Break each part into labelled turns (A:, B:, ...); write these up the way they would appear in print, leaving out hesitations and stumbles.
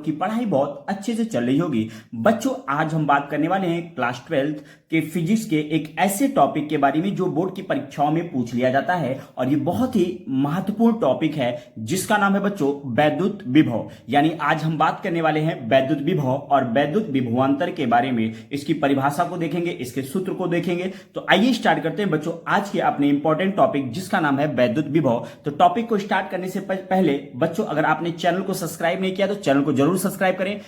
A: लोग की पढ़ाई बहुत अच्छे से चल रही होगी। बच्चों, आज हम बात करने वाले हैं क्लास 12th के फिजिक्स के एक ऐसे टॉपिक के बारे में जो बोर्ड की परीक्षाओं में पूछ लिया जाता है, और ये बहुत ही महत्वपूर्ण टॉपिक है जिसका नाम है बच्चों वैद्युत विभव। यानी आज हम बात करने वाले हैं वैद्युत विभव और वैद्युत विभवांतर के बारे में। इसकी परिभाषा को देखेंगे, इसके सूत्र को देखेंगे। तो आइए स्टार्ट करते हैं बच्चों आज के अपने इंपॉर्टेंट टॉपिक जिसका नाम है वैद्युत विभव। तो टॉपिक को स्टार्ट करने से पहले बच्चों, अगर आपने चैनल को सब्सक्राइब नहीं किया तो चैनल को जरूर सब्सक्राइब करें,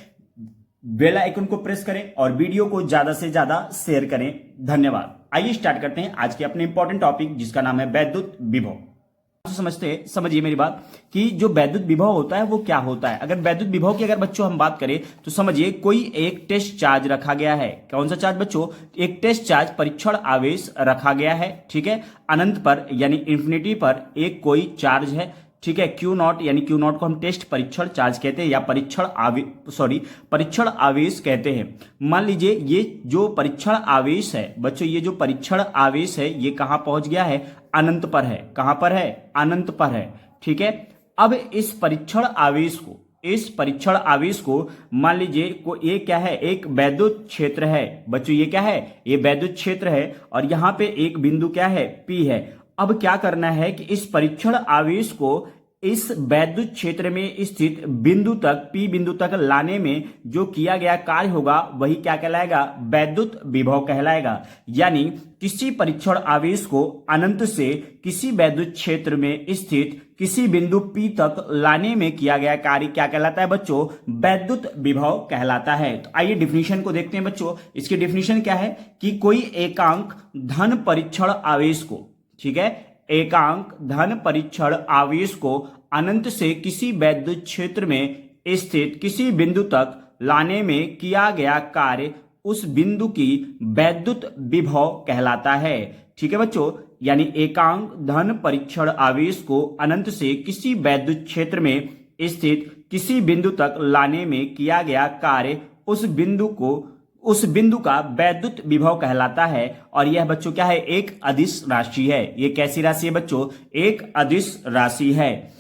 A: बेल आइकन को प्रेस करें और वीडियो को ज्यादा से ज्यादा शेयर करें। धन्यवाद। आइए स्टार्ट करते हैं आज के अपने इंपॉर्टेंट टॉपिक जिसका नाम है वैद्युत विभव। समझिए मेरी बात कि जो वैद्युत विभव होता है वो क्या होता है। अगर वैद्युत विभव की अगर बच्चों हम बात करें तो समझिए कोई एक टेस्ट चार्ज रखा गया है। कौन सा चार्ज बच्चों? एक टेस्ट चार्ज परीक्षण आवेश रखा गया है, ठीक है। अनंत पर यानी इंफिनिटी पर एक कोई चार्ज है, ठीक है। क्यू नॉट यानी क्यू नॉट को हम टेस्ट परीक्षण चार्ज कहते हैं या परीक्षण आवेश कहते हैं। मान लीजिए ये जो परीक्षण आवेश है बच्चों, ये जो परीक्षण आवेश है ये कहां पहुंच गया है? अनंत पर है। कहां पर है? अनंत पर है, ठीक है। अब इस परीक्षण आवेश को मान लीजिए को ये क्या है? एक वैद्युत क्षेत्र है बच्चों। ये क्या है? ये वैद्युत क्षेत्र है और यहां पे एक बिंदु क्या है? P है। अब क्या करना है कि इस परीक्षण आवेश को इस वैद्युत क्षेत्र में स्थित बिंदु तक, P बिंदु तक लाने में जो किया गया कार्य होगा वही क्या कहलाएगा? वैद्युत विभव कहलाएगा। यानी किसी परीक्षण आवेश को अनंत से किसी वैद्युत क्षेत्र में स्थित किसी बिंदु P तक लाने में किया गया कार्य क्या कहलाता है बच्चों? वैद्युत विभव कहलाता है। तो आइए डिफिनीशन को देखते हैं बच्चों। इसकी डिफिनीशन क्या है कि कोई एकांक धन परीक्षण आवेश को, ठीक है, एकांक धन परीक्षण आवेश को अनंत से किसी वैद्युत क्षेत्र में स्थित किसी बिंदु तक लाने में किया गया कार्य उस बिंदु की वैद्युत विभव कहलाता है, ठीक है बच्चों। यानी एकांक धन परीक्षण आवेश को अनंत से किसी वैद्युत क्षेत्र में स्थित किसी बिंदु तक लाने में किया गया कार्य उस बिंदु का वैद्युत विभव कहलाता है। और यह बच्चों क्या है? एक अदिश राशि है। ये कैसी राशि है बच्चों? एक अदिश राशि है,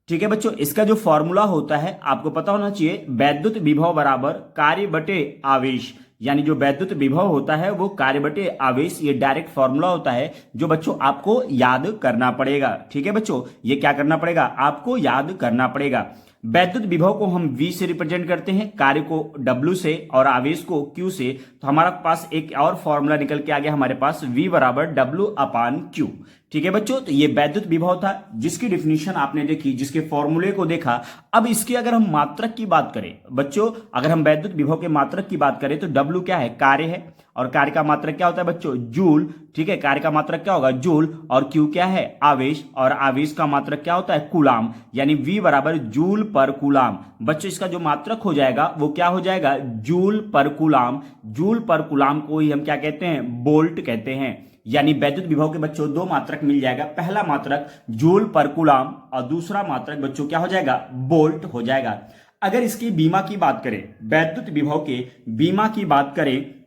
A: ठीक है बच्चों। इसका जो फॉर्मूला होता है आपको पता होना चाहिए, वैद्युत विभव बराबर कार्य बटे आवेश। यानी जो वैद्युत विभव होता है वो कार्य बटे आवेश, ये डायरेक्ट फॉर्मूला होता है जो बच्चों आपको याद करना पड़ेगा, ठीक है बच्चों। ये क्या करना पड़ेगा? आपको याद करना पड़ेगा। वैद्युत विभव को हम V से रिप्रेजेंट करते हैं, कार्य को W से और आवेश को Q से। तो हमारा पास एक और फॉर्मूला निकल के आ गया हमारे पास, V बराबर W/Q, ठीक है बच्चों। तो ये वैद्युत विभव था जिसकी डिफिनीशन आपने देखी, जिसके फॉर्मूले को देखा। अब इसकी अगर हम मात्रक की बात करें बच्चों, अगर हम वैद्युत विभव के मात्रक की बात करें तो W क्या है? कार्य है, और कार्य का मात्रक क्या होता है बच्चों? जूल, ठीक है। कार्य का मात्रक क्या होगा? जूल। और Q क्या है? आवेश, और आवेश का मात्रक क्या होता है? कूलाम। यानी V बराबर जूल पर कूलाम। बच्चों इसका जो मात्रक हो जाएगा वो क्या हो जाएगा? जूल पर कूलाम। जूल पर कूलाम को ही हम क्या कहते हैं? वोल्ट कहते हैं। यानी वैद्युत विभव के बच्चों दो मात्रक मिल जाएगा। पहला मात्रक जूल पर कूलाम और दूसरा मात्रक बच्चों क्या हो जाएगा? वोल्ट हो जाएगा। अगर इसकी बीमा की बात करें, वैद्युत विभव के बीमा की बात करें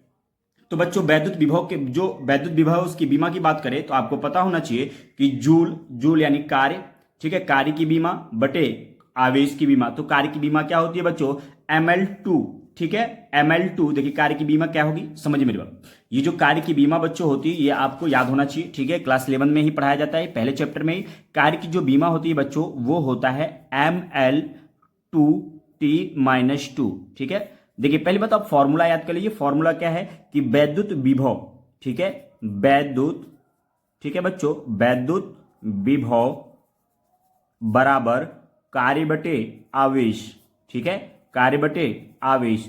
A: तो बच्चों वैद्युत विभव उसकी बीमा की बात करें तो आपको पता होना चाहिए कि जूल यानी कार्य, ठीक है, कार्य की बीमा बटे आवेश की बीमा। तो कार्य की बीमा क्या होती है बच्चों? ml2, ठीक है, ml2। देखिए कार्य की बीमा क्या होगी, समझिए मेरी बात। ये जो कार्य की बीमा बच्चों होती है ये आपको याद होना चाहिए, ठीक है। क्लास 11 में ही पढ़ाया जाता है, पहले चैप्टर में ही। कार्य की जो बीमा होती है बच्चों वो होता है ml2t-2, ठीक है। देखिए पहले बात आप फॉर्मूला याद कर लीजिए। फॉर्मूला क्या है कि वैद्युत विभव, ठीक है, ठीक है बच्चों, वैद्युत विभव बराबर कार्य बटे आवेश, ठीक है, कार्य बटे आवेश।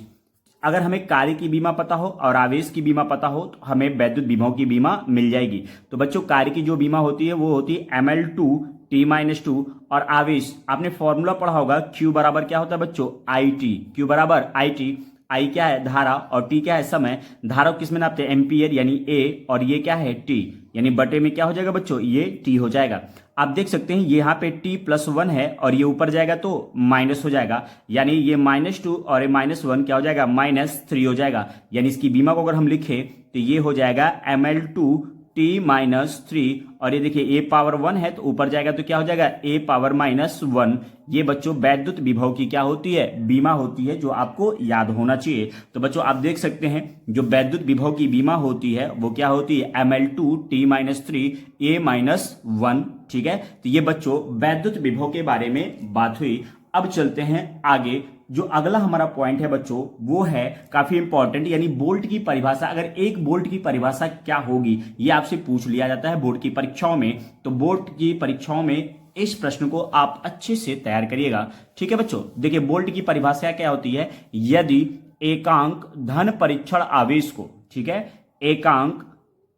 A: अगर हमें कार्य की बीमा पता हो और आवेश की बीमा पता हो तो हमें वैद्युत विभव की बीमा मिल जाएगी। तो बच्चों कार्य की जो बीमा होती है वो होती है ml2t-2, और आवेश आपने फॉर्मूला पढ़ा होगा, Q बराबर क्या होता है बच्चों? IT। Q बराबर IT। I क्या है? धारा, और T क्या है? समय। धारा को किस में नापते हैं? एम्पियर यानी A, और ये क्या है? T, यानी बटे में क्या हो जाएगा बच्चों? ये T हो जाएगा। आप देख सकते हैं ये यहाँ पे T+1 है और ये ऊपर जाएगा तो माइनस हो जाएगा, यानी ये -2 और ये -1 क्या हो जाएगा? -3 हो जाएगा। यानी इसकी बीमा को अगर हम लिखें तो ये हो जाएगा ml2 t-3 और ये देखिए a पावर 1 है तो ऊपर जाएगा तो क्या हो जाएगा a पावर -1। ये बच्चों वैद्युत विभव की क्या होती है, बीमा होती है, जो आपको याद होना चाहिए। तो बच्चों आप देख सकते हैं जो वैद्युत विभव की बीमा होती है वो क्या होती है, ml2 t-3 a-1। ठीक है, तो ये बच्चों वैद्युत विभव के बारे में बात हुई। अब चलते हैं आगे। जो अगला हमारा पॉइंट है बच्चों वो है काफी इंपॉर्टेंट, यानी बोल्ट की परिभाषा। अगर एक बोल्ट की परिभाषा क्या होगी ये आपसे पूछ लिया जाता है बोर्ड की परीक्षाओं में, तो बोर्ड की परीक्षाओं में इस प्रश्न को आप अच्छे से तैयार करिएगा। ठीक है बच्चों, देखिए बोल्ट की परिभाषा क्या होती है, यदि एकांक धन परीक्षण आवेश को, ठीक है,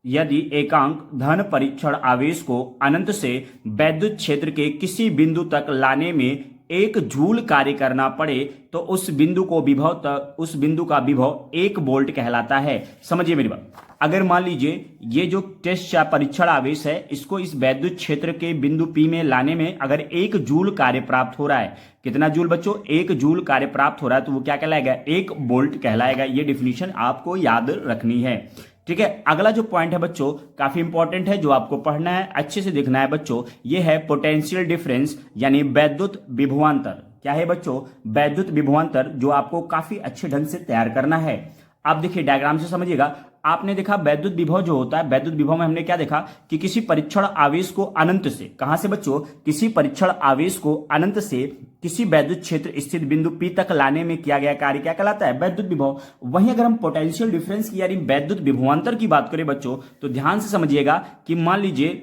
A: यदि एकांक धन परीक्षण आवेश को अनंत से वैद्युत क्षेत्र के किसी बिंदु तक लाने में एक जूल कार्य करना पड़े तो उस बिंदु का विभव 1 वोल्ट कहलाता है। समझिए मेरी बात। अगर मान लीजिए ये जो टेस्ट या परीक्षण आवेश है इसको इस वैद्युत क्षेत्र के बिंदु P में लाने में अगर 1 जूल कार्य प्राप्त हो रहा है, कितना जूल बच्चों, 1 जूल कार्य प्राप्त हो रहा है, तो वो क्या कहलाएगा, 1 वोल्ट कहलाएगा। ये डिफिनीशन आपको याद रखनी है। ठीक है, अगला जो पॉइंट है बच्चों काफी इंपॉर्टेंट है, जो आपको पढ़ना है, अच्छे से देखना है बच्चों, ये है पोटेंशियल डिफरेंस यानी वैद्युत विभवांतर। क्या है बच्चों, वैद्युत विभवांतर, जो आपको काफी अच्छे ढंग से तैयार करना है। आप देखिए डायग्राम से समझिएगा। आपने देखा वैद्युत विभव जो होता है, वैद्युत विभव में हमने क्या देखा कि किसी परीक्षण आवेश को अनंत से, कहां से बच्चों, किसी परीक्षण आवेश को अनंत से किसी वैद्युत क्षेत्र स्थित बिंदु P तक लाने में किया गया कार्य क्या कहलाता है, वैद्युत विभव। वहीं अगर हम पोटेंशियल डिफरेंस की यानी वैद्युत विभवांतर की बात करें बच्चों, तो ध्यान से समझिएगा कि मान लीजिए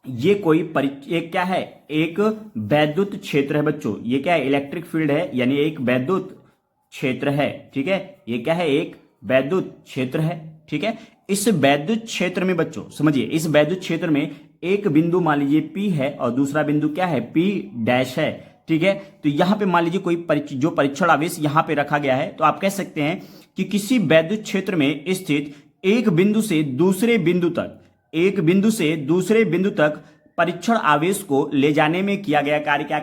A: ये कोई एक क्या है, एक वैद्युत क्षेत्र है बच्चों, ये क्या है, इलेक्ट्रिक फील्ड है, यानी एक वैद्युत क्षेत्र है। ठीक है, ये क्या है, एक वैद्युत क्षेत्र है। ठीक है, इस वैद्युत क्षेत्र में बच्चों समझिए, इस वैद्युत क्षेत्र में एक बिंदु मान लीजिए P है और दूसरा बिंदु क्या है, P' है। ठीक है, तो यहां पे मान लीजिए कोई जो परीक्षण आवेश यहां पे रखा गया है, तो आप कह सकते हैं कि किसी वैद्युत क्षेत्र में स्थित एक बिंदु से दूसरे बिंदु तक परीक्षण आवेश को ले जाने में किया गया कार्य क्या